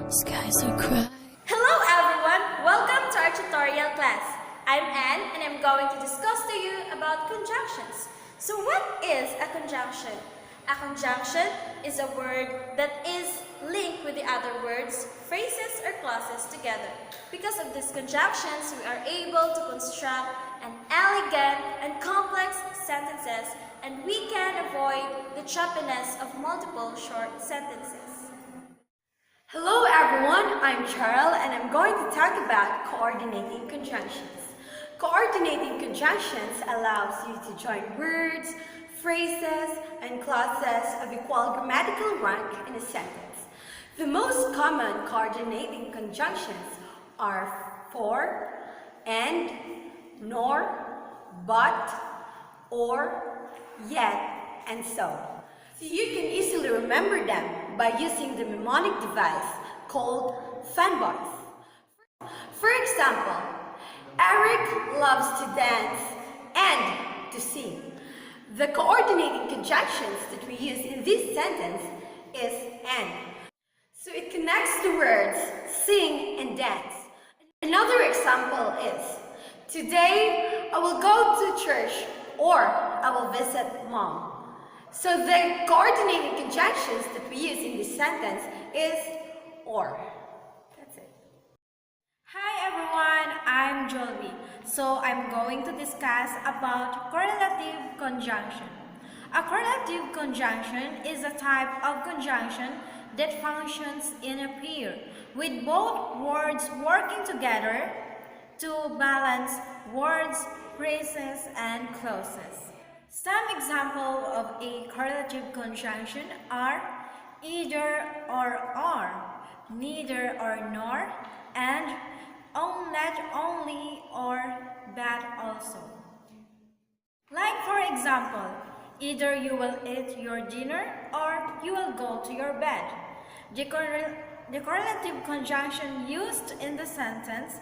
Skies are crying. Hello everyone! Welcome to our tutorial class. I'm Anne and I'm going to discuss to you about conjunctions. So what is a conjunction? A conjunction is a word that is linked with the other words, phrases, or clauses together. Because of these conjunctions, we are able to construct an elegant and complex sentences, and we can avoid the choppiness of multiple short sentences. Hello everyone, I'm Charles and I'm going to talk about coordinating conjunctions. Coordinating conjunctions allows you to join words, phrases, and clauses of equal grammatical rank in a sentence. The most common coordinating conjunctions are for, and, nor, but, or, yet, and so. You can easily remember them by using the mnemonic device called fanboys. For example, Eric loves to dance and to sing. The coordinating conjunctions that we use in this sentence is and. So it connects the words sing and dance. Another example is, today I will go to church or I will visit mom. So the coordinating conjunctions that we use in this sentence is or. That's it. Hi everyone, I'm Jolie. So I'm going to discuss about correlative conjunction. A correlative conjunction is a type of conjunction that functions in a pair, with both words working together to balance words, phrases, and clauses. Some examples of a correlative conjunction are either or, neither or nor, and not only or but also. Like for example, either you will eat your dinner or you will go to your bed. The correlative conjunction used in the sentence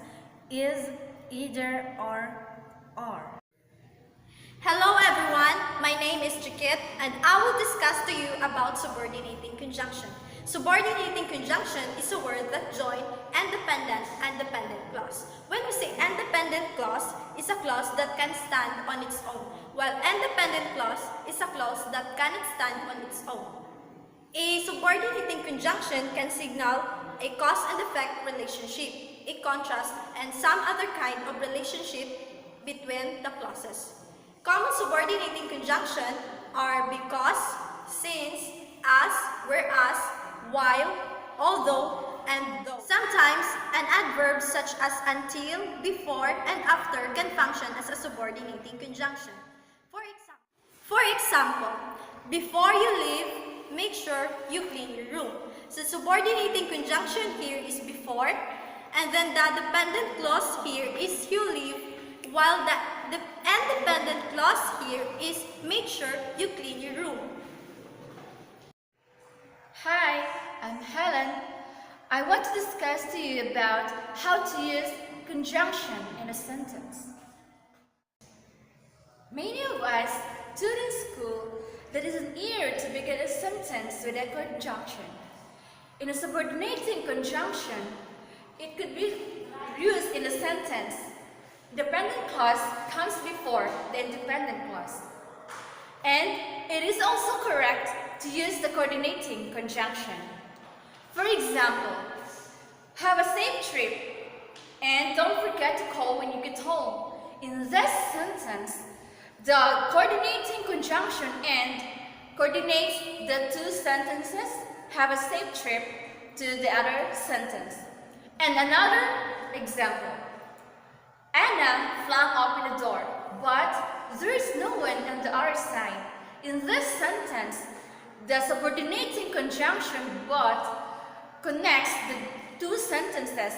is either or. Hello everyone, my name is Chikit and I will discuss to you about subordinating conjunction. Subordinating conjunction is a word that joins independent and dependent clause. When we say independent clause, it's a clause that can stand on its own, while independent clause is a clause that cannot stand on its own. A subordinating conjunction can signal a cause and effect relationship, a contrast, and some other kind of relationship between the clauses. Common subordinating conjunction are because, since, as, whereas, while, although, and though. Sometimes, an adverb such as until, before, and after can function as a subordinating conjunction. For example, before you leave, make sure you clean your room. So subordinating conjunction here is before, and then the dependent clause here is you leave, while the independent clause here is make sure you clean your room. Hi, I'm Helen. I want to discuss to you about how to use conjunction in a sentence. Many of us taught in school that it is an error to begin a sentence with a conjunction. In a subordinating conjunction, it could be used in a sentence. Dependent clause comes before the independent clause. And it is also correct to use the coordinating conjunction. For example, have a safe trip and don't forget to call when you get home. In this sentence, the coordinating conjunction and coordinates the two sentences, have a safe trip, to the other sentence. And another example. Anna flung open the door, but there is no one on the other side. In this sentence, the subordinating conjunction but connects the two sentences